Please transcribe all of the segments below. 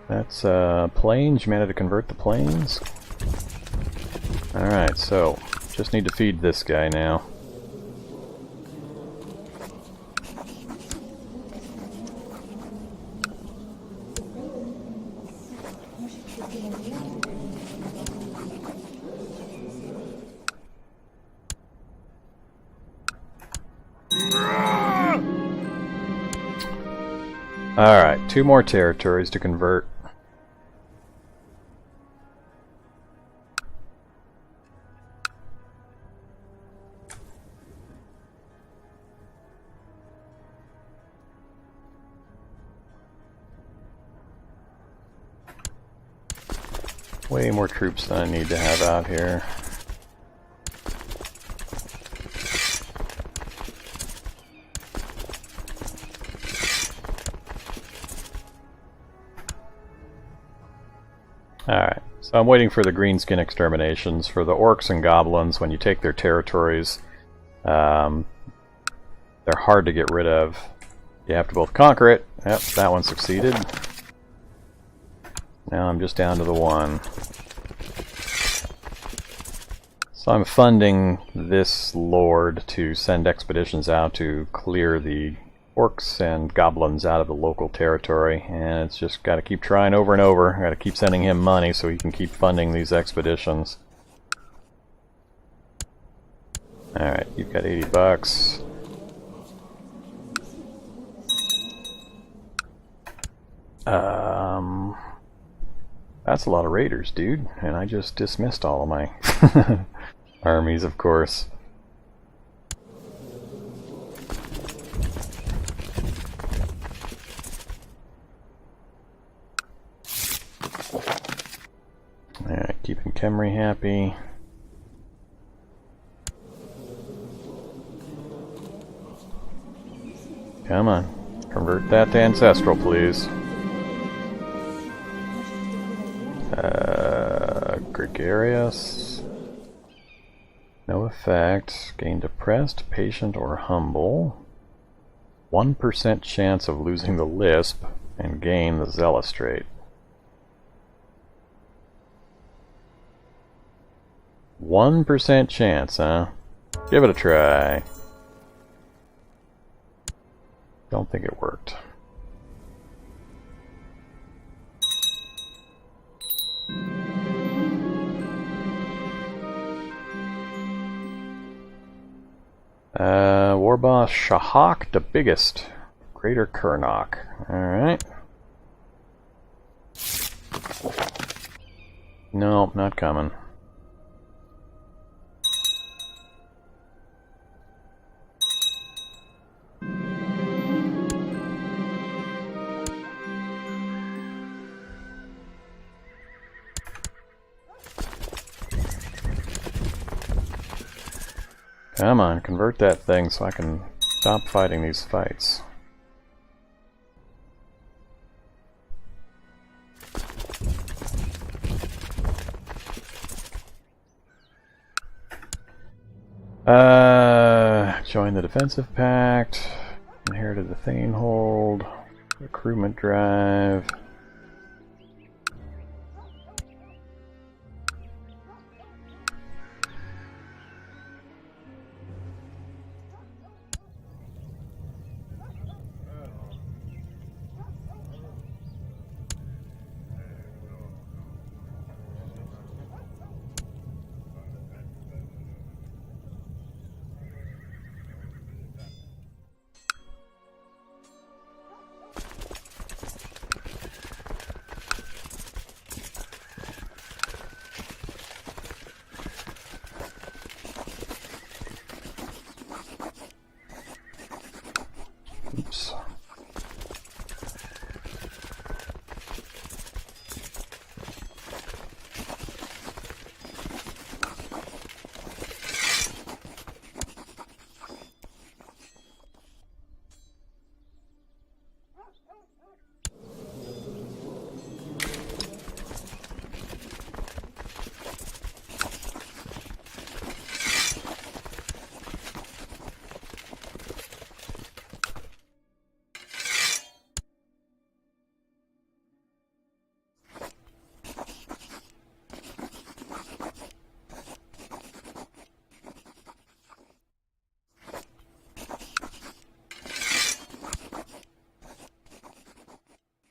That's plains. You managed to convert the plains. Alright, so just need to feed this guy now. Alright, 2 more territories to convert. Way more troops than I need to have out here. Alright, so I'm waiting for the greenskin exterminations. For the orcs and goblins, when you take their territories, they're hard to get rid of. You have to both conquer it. Yep, that one succeeded. Now I'm just down to the one. So I'm funding this lord to send expeditions out to clear the orcs and goblins out of the local territory, and it's just got to keep trying over and over. Got to keep sending him money so he can keep funding these expeditions. Alright, you've got $80. That's a lot of raiders, dude, and I just dismissed all of my armies, of course. Alright, keeping Kemri happy. Come on, convert that to Ancestral, please. Gregarious. No effect. Gain Depressed, Patient, or Humble. 1% chance of losing the Lisp and gain the Zealous trait. 1% chance, huh? Give it a try. Don't think it worked. War Boss Shahak the Biggest. Greater Kernok. Alright. No, not coming. Come on, convert that thing so I can stop fighting these fights. Join the defensive pact, inherited the Thanehold, recruitment drive.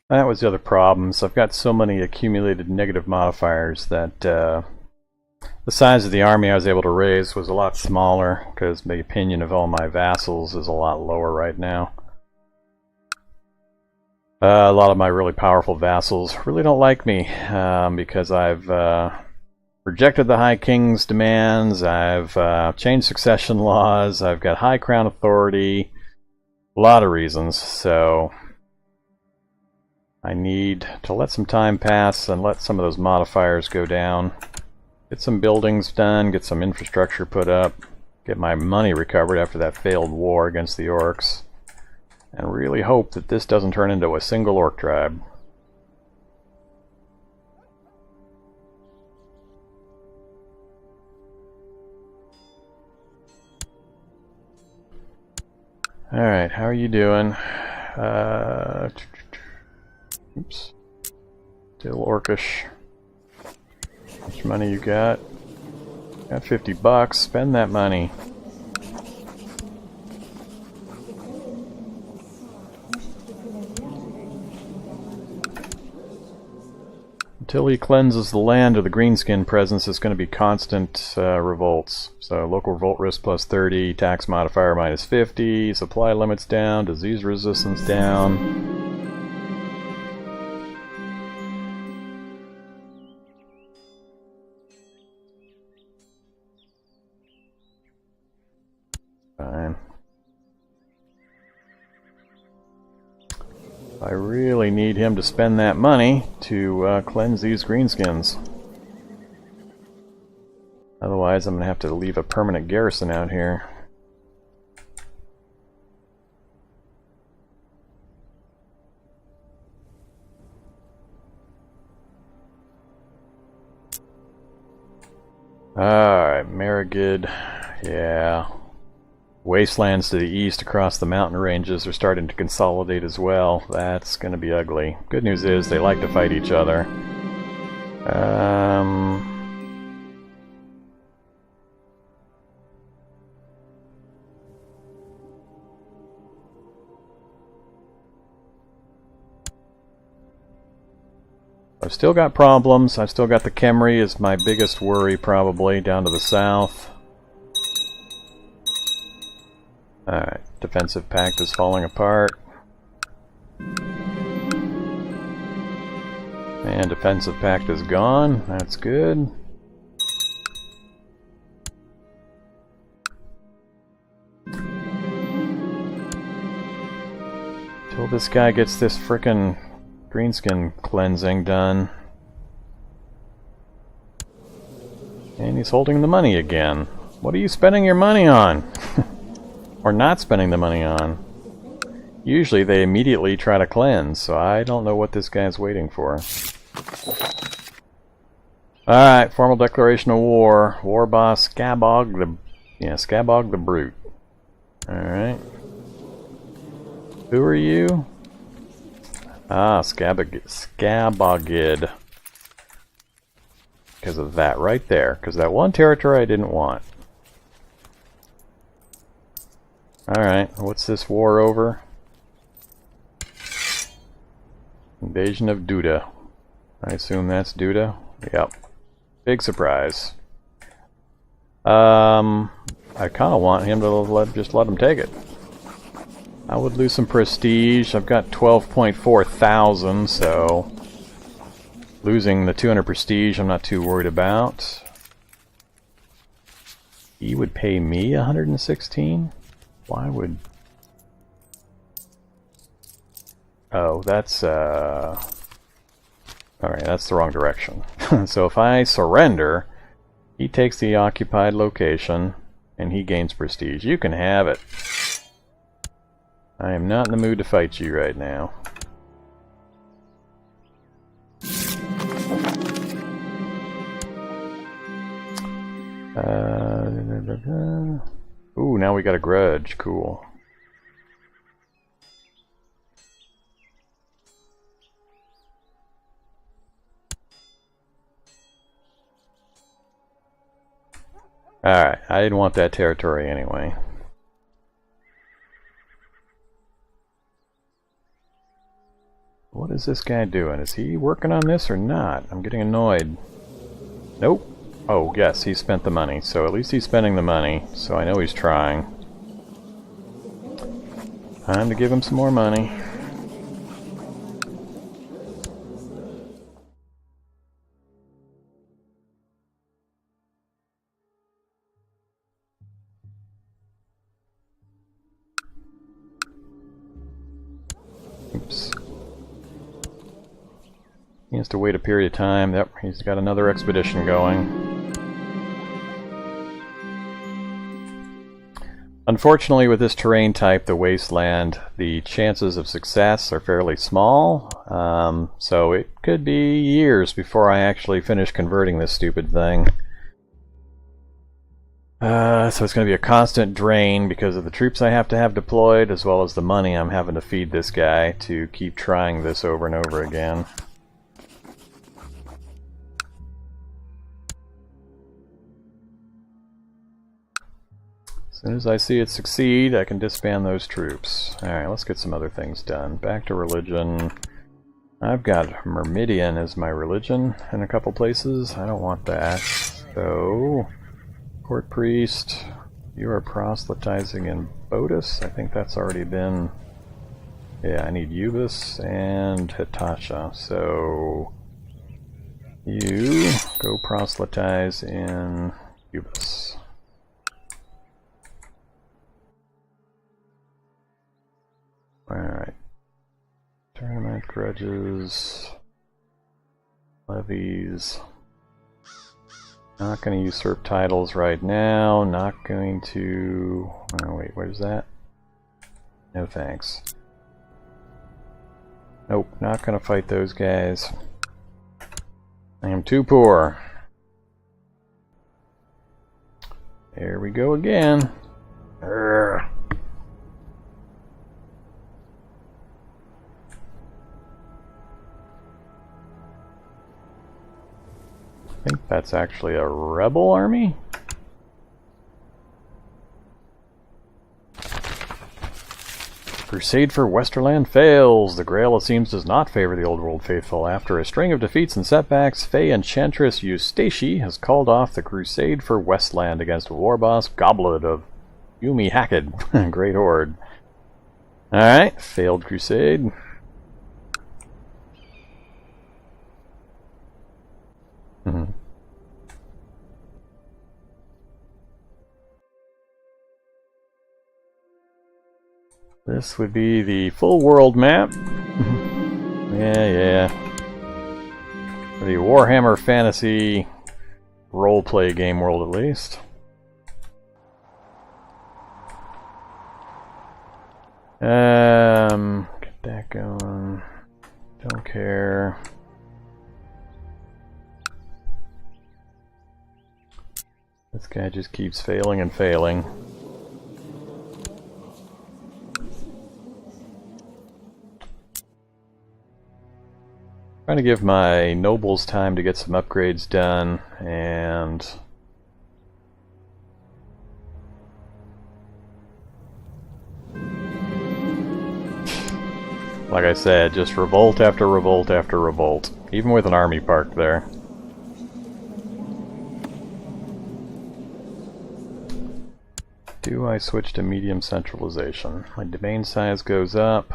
That was the other problem. So I've got so many accumulated negative modifiers that the size of the army I was able to raise was a lot smaller because the opinion of all my vassals is a lot lower right now. A lot of my really powerful vassals really don't like me because I've rejected the High King's demands, I've changed succession laws, I've got high crown authority, a lot of reasons, so I need to let some time pass and let some of those modifiers go down. Get some buildings done, get some infrastructure put up, get my money recovered after that failed war against the orcs, and really hope that this doesn't turn into a single orc tribe. Alright, how are you doing? Oops. Still orcish. How much money you got? Got $50. Spend that money. Until he cleanses the land of the greenskin presence, it's going to be constant revolts. So local revolt risk plus 30, tax modifier minus 50, supply limits down, disease resistance down. Fine. I really need him to spend that money to cleanse these greenskins. Otherwise, I'm going to have to leave a permanent garrison out here. Alright, Marigid. Yeah. Wastelands to the east across the mountain ranges are starting to consolidate as well. That's going to be ugly. Good news is they like to fight each other. I've still got problems. I've still got the Khemri is my biggest worry probably down to the south. Alright, defensive pact is falling apart. And defensive pact is gone. That's good. Till this guy gets this frickin' greenskin cleansing done. And he's holding the money again. What are you spending your money on? Or not spending the money on. Usually they immediately try to cleanse, so I don't know what this guy's waiting for. Alright, formal declaration of war. War boss Skabog the Brute. Alright. Who are you? Ah, Skabogid. Because of that right there. Because that one territory I didn't want. Alright, what's this war over? Invasion of Duda. I assume that's Duda? Yep. Big surprise. I kind of want him to just let him take it. I would lose some prestige. I've got 12.4 thousand, so losing the 200 prestige I'm not too worried about. He would pay me 116? Why would... Oh, that's, alright, that's the wrong direction. So if I surrender, he takes the occupied location, and he gains prestige. You can have it. I am not in the mood to fight you right now. Ooh, now we got a grudge. Cool. Alright, I didn't want that territory anyway. What is this guy doing? Is he working on this or not? I'm getting annoyed. Nope. Oh, yes, he spent the money. So at least he's spending the money. So I know he's trying. Time to give him some more money. Oops. He has to wait a period of time. Yep, he's got another expedition going. Unfortunately, with this terrain type, the wasteland, the chances of success are fairly small. So it could be years before I actually finish converting this stupid thing. So it's going to be a constant drain because of the troops I have to have deployed, as well as the money I'm having to feed this guy to keep trying this over and over again. As soon as I see it succeed, I can disband those troops. Alright, let's get some other things done. Back to religion. I've got Myrmidian as my religion in a couple places. I don't want that. So, court priest, you are proselytizing in Bodis. I think that's already been... Yeah, I need Ubis and Hitasha. So, you go proselytize in Ubis. Alright. Tournament, grudges, levies. Not going to usurp titles right now. Not going to... Oh, wait, where's that? No thanks. Nope, not going to fight those guys. I am too poor. There we go again. Urgh. I think that's actually a rebel army. Crusade for Westerland fails. The Grail, it seems, does not favor the Old World faithful. After a string of defeats and setbacks, Fey Enchantress Eustace has called off the Crusade for Westland against war boss Goblet of Yumi Hacked. Great Horde. Alright, failed crusade. This would be the full world map. Yeah. For the Warhammer Fantasy roleplay game world, at least. Get that going. Don't care. This guy just keeps failing and failing. Trying to give my nobles time to get some upgrades done, and like I said, just revolt after revolt after revolt, even with an army parked there. Do I switch to medium centralization? My domain size goes up.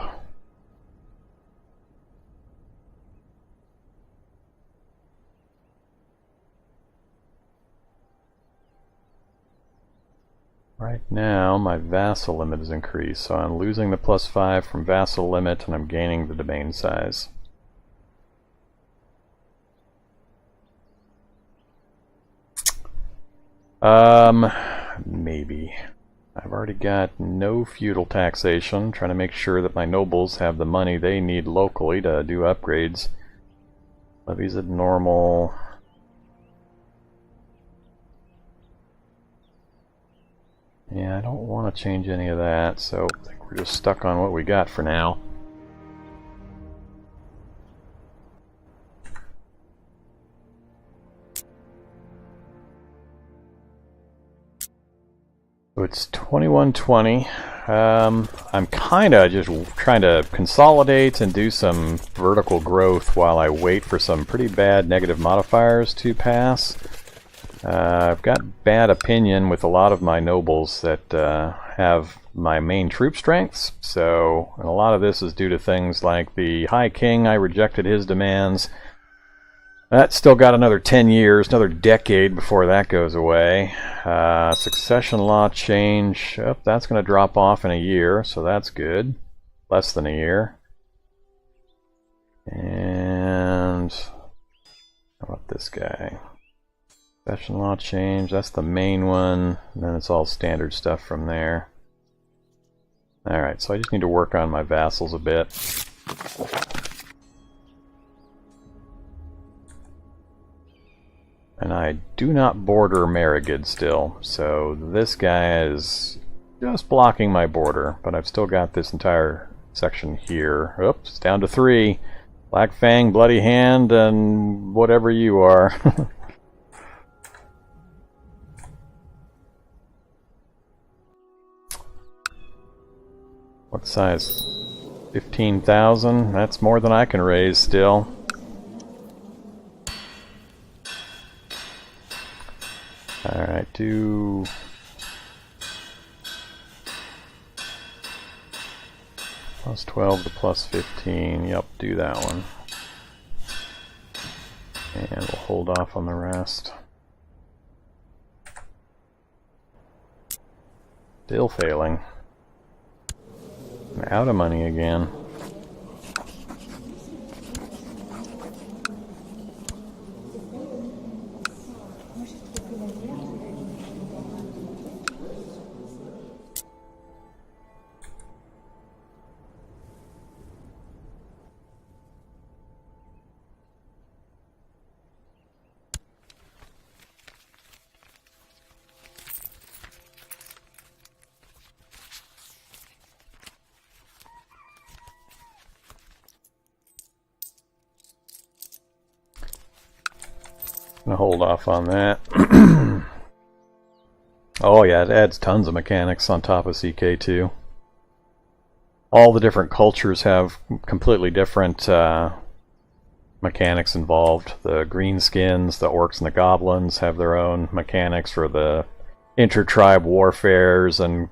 Right now, my vassal limit is increased, so I'm losing the +5 from vassal limit, and I'm gaining the domain size. Maybe. I've already got no feudal taxation, trying to make sure that my nobles have the money they need locally to do upgrades. Levies at normal. Yeah, I don't want to change any of that, so I think we're just stuck on what we got for now. So it's 2120. I'm kind of just trying to consolidate and do some vertical growth while I wait for some pretty bad negative modifiers to pass. I've got bad opinion with a lot of my nobles that have my main troop strengths, so a lot of this is due to things like the High King. I rejected his demands. That's still got another 10 years, another decade before that goes away. Succession law change, oh, that's going to drop off in a year, so that's good. Less than a year. And how about this guy? Succession law change, that's the main one, and then it's all standard stuff from there. Alright, so I just need to work on my vassals a bit. And I do not border Marigid still, so this guy is just blocking my border, but I've still got this entire section here. Oops, down to 3. Black Fang, Bloody Hand, and whatever you are. What size? 15,000? That's more than I can raise still. Alright, do... plus 12 to plus 15. Yep, do that one. And we'll hold off on the rest. Still failing. I'm out of money again. Gonna hold off on that. Oh yeah, it adds tons of mechanics on top of CK2. All the different cultures have completely different mechanics involved. The greenskins, the orcs and the goblins have their own mechanics for the inter-tribe warfares and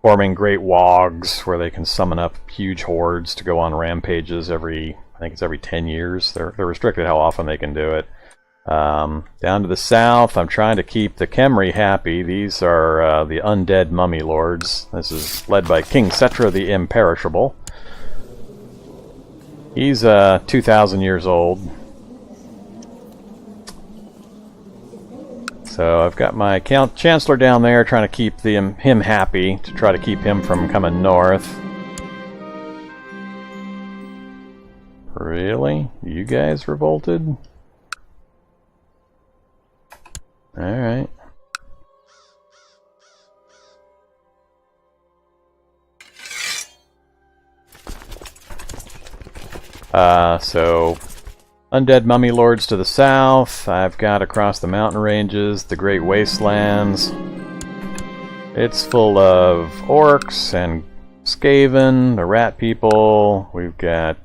forming great wogs where they can summon up huge hordes to go on rampages every, I think it's every 10 years. They're restricted how often they can do it. Down to the south, I'm trying to keep the Khemri happy. These are the undead mummy lords. This is led by King Setra the Imperishable. He's 2,000 years old. So I've got my Chancellor down there trying to keep him happy, to try to keep him from coming north. Really? You guys revolted? Alright. So undead mummy lords to the south. I've got across the mountain ranges the Great Wastelands. It's full of orcs and Skaven, the rat people. We've got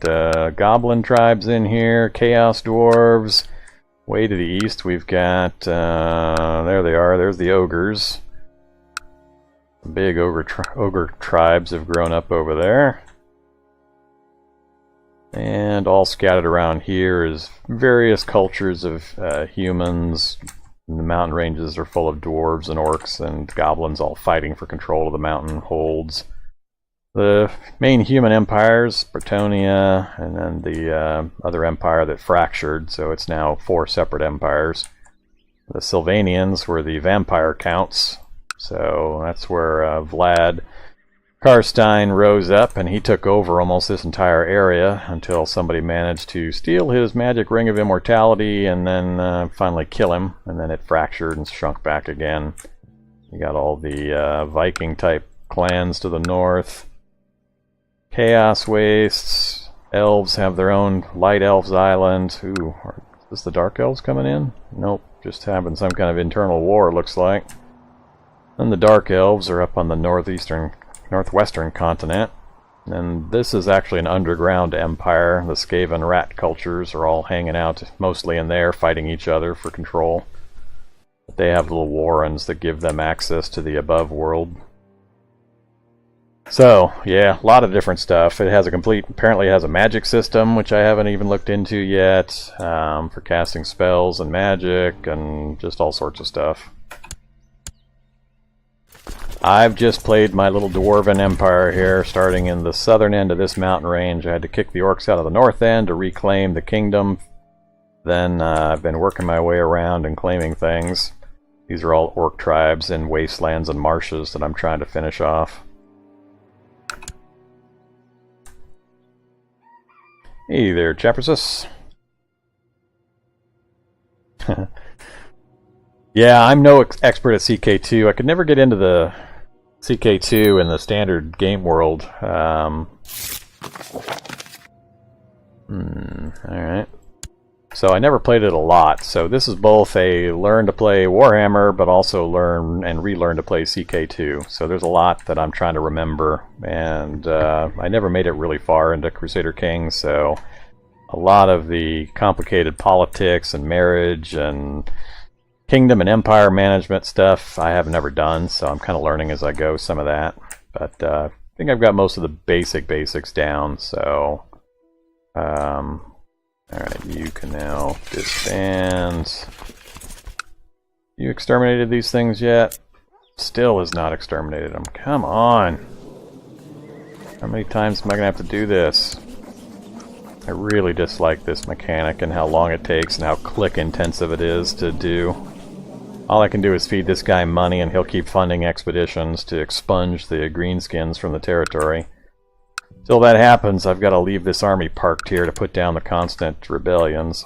goblin tribes in here, chaos dwarves. Way to the east we've got, there they are, there's the ogres. Big ogre tribes have grown up over there. And all scattered around here is various cultures of humans. The mountain ranges are full of dwarves and orcs and goblins all fighting for control of the mountain holds. The main human empires, Bretonia, and then the other empire that fractured, so it's now 4 separate empires. The Sylvanians were the vampire counts, so that's where Vlad Karstein rose up, and he took over almost this entire area until somebody managed to steal his magic ring of immortality and then finally kill him, and then it fractured and shrunk back again. You got all the Viking-type clans to the north. Chaos Wastes. Elves have their own Light Elves Island. Ooh, is this the Dark Elves coming in? Nope, just having some kind of internal war, looks like. And the Dark Elves are up on the northeastern northwestern continent. And this is actually an underground empire. The Skaven rat cultures are all hanging out mostly in there, fighting each other for control. But they have little warrens that give them access to the above world. So, yeah, a lot of different stuff. It has a apparently it has a magic system, which I haven't even looked into yet, for casting spells and magic and just all sorts of stuff. I've just played my little Dwarven Empire here, starting in the southern end of this mountain range. I had to kick the orcs out of the north end to reclaim the kingdom. Then I've been working my way around and claiming things. These are all orc tribes in wastelands and marshes that I'm trying to finish off. Hey there, Jeffersus. Yeah, I'm no expert at CK2. I could never get into the CK2 in the standard game world. Alright. So I never played it a lot. So this is both a learn to play Warhammer, but also learn and relearn to play CK2. So there's a lot that I'm trying to remember. And I never made it really far into Crusader Kings, so a lot of the complicated politics and marriage and kingdom and empire management stuff I have never done, so I'm kind of learning as I go some of that. But I think I've got most of the basics down, so alright, you can now disband. You exterminated these things yet? Still has not exterminated them. Come on! How many times am I going to have to do this? I really dislike this mechanic and how long it takes and how click intensive it is to do. All I can do is feed this guy money and he'll keep funding expeditions to expunge the greenskins from the territory. Till that happens, I've got to leave this army parked here to put down the constant rebellions.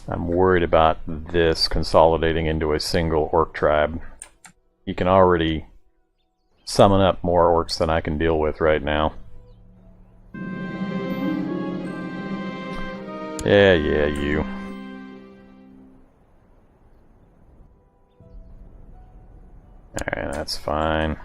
I'm worried about this consolidating into a single orc tribe. You can already summon up more orcs than I can deal with right now. Yeah, you. Alright, that's fine.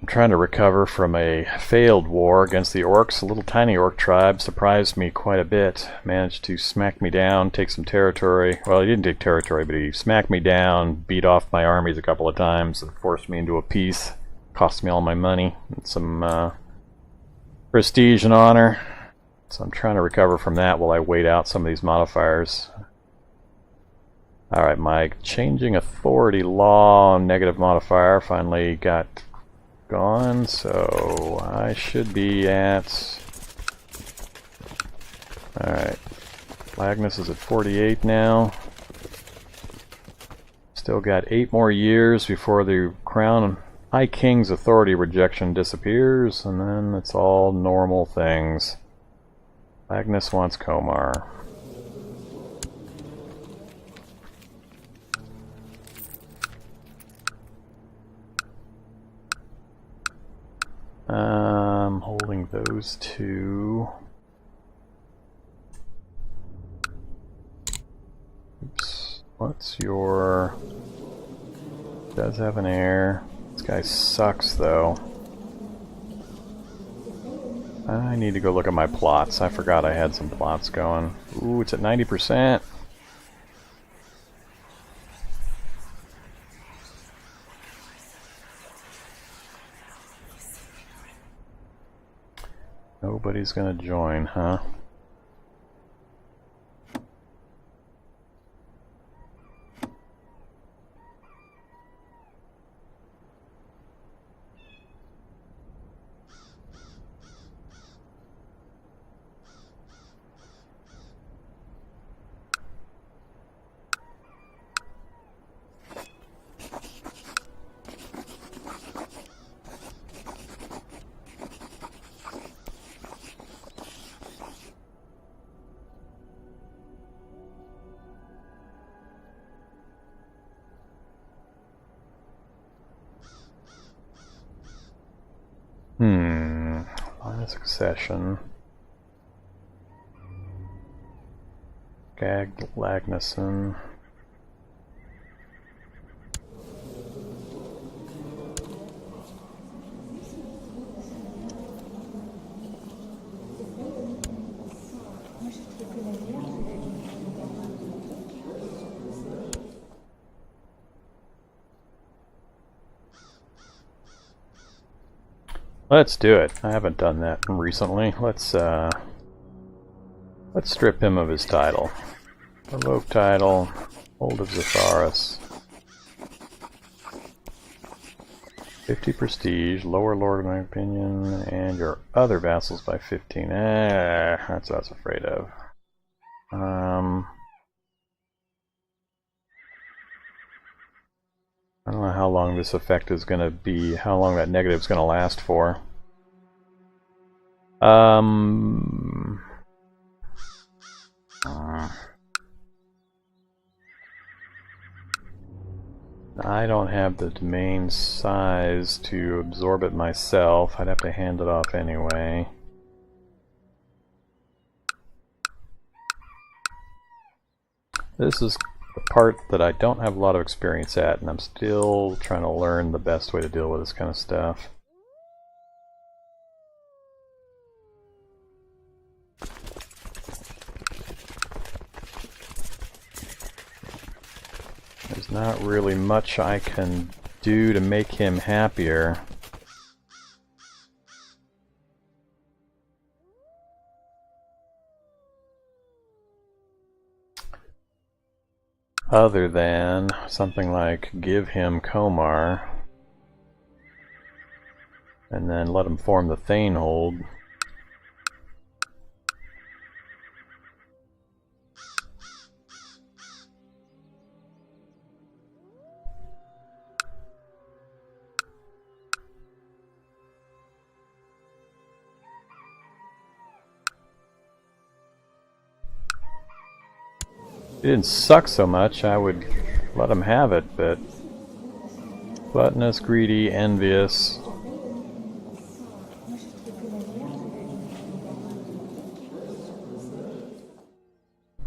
I'm trying to recover from a failed war against the orcs. A little tiny orc tribe surprised me quite a bit. Managed to smack me down, take some territory. Well, he didn't take territory, but he smacked me down, beat off my armies a couple of times, and forced me into a peace. Cost me all my money and some prestige and honor. So I'm trying to recover from that while I wait out some of these modifiers. Alright, my changing authority law negative modifier finally got gone, so I should be at... Alright, Magnus is at 48 now. Still got 8 more years before the Crown High King's authority rejection disappears, and then it's all normal things. Magnus wants Komar. I'm holding those two. Oops. What's your... Does have an heir. This guy sucks, though. I need to go look at my plots. I forgot I had some plots going. Ooh, it's at 90%. Nobody's gonna join, huh? Line of succession. Lagnason. Let's do it. I haven't done that recently. Let's strip him of his title. Revoke title. Hold of Zatharis. 50 prestige. Lower lord in my opinion. And your other vassals by 15. That's what I was afraid of. I don't know how long this effect is going to be, how long that negative is going to last for. I don't have the domain size to absorb it myself. I'd have to hand it off anyway. This is the part that I don't have a lot of experience at, and I'm still trying to learn the best way to deal with this kind of stuff. There's not really much I can do to make him happier. Other than something like give him Komar and then let him form the Thanehold. It didn't suck so much, I would let him have it, but gluttonous, greedy, envious.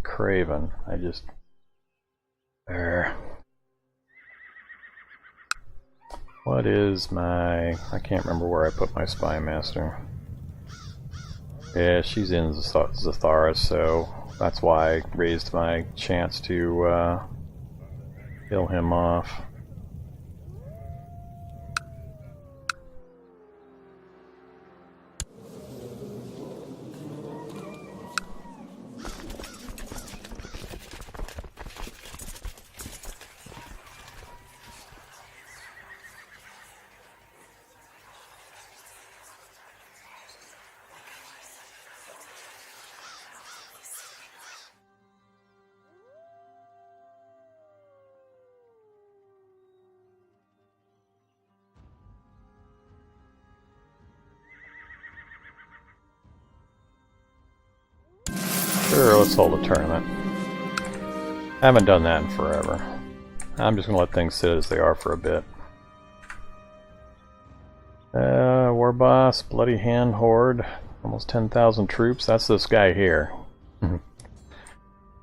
Craven. I just... What is my... I can't remember where I put my Spy Master. Yeah, she's in Zatharis, so that's why I raised my chance to kill him off. Sure, let's hold a tournament. I haven't done that in forever. I'm just going to let things sit as they are for a bit. War Boss, Bloody Hand Horde, almost 10,000 troops. That's this guy here.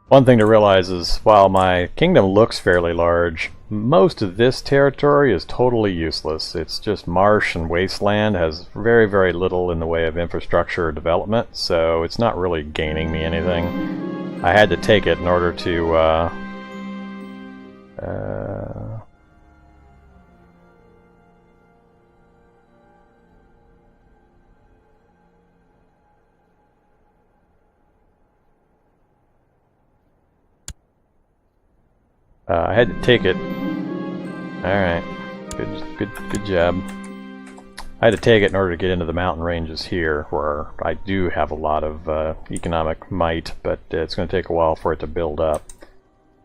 One thing to realize is, while my kingdom looks fairly large, most of this territory is totally useless. It's just marsh and wasteland, has very, very little in the way of infrastructure or development, so it's not really gaining me anything. I had to take it in order to, I had to take it. Alright. Good job. I had to take it in order to get into the mountain ranges here, where I do have a lot of economic might, but it's going to take a while for it to build up.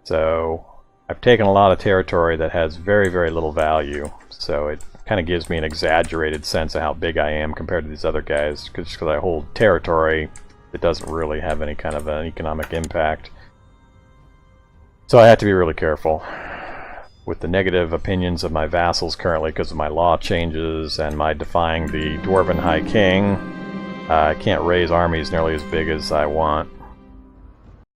So I've taken a lot of territory that has very, very little value, so it kind of gives me an exaggerated sense of how big I am compared to these other guys, because I hold territory that doesn't really have any kind of an economic impact. So I have to be really careful. with the negative opinions of my vassals currently because of my law changes and my defying the Dwarven High King, I can't raise armies nearly as big as I want.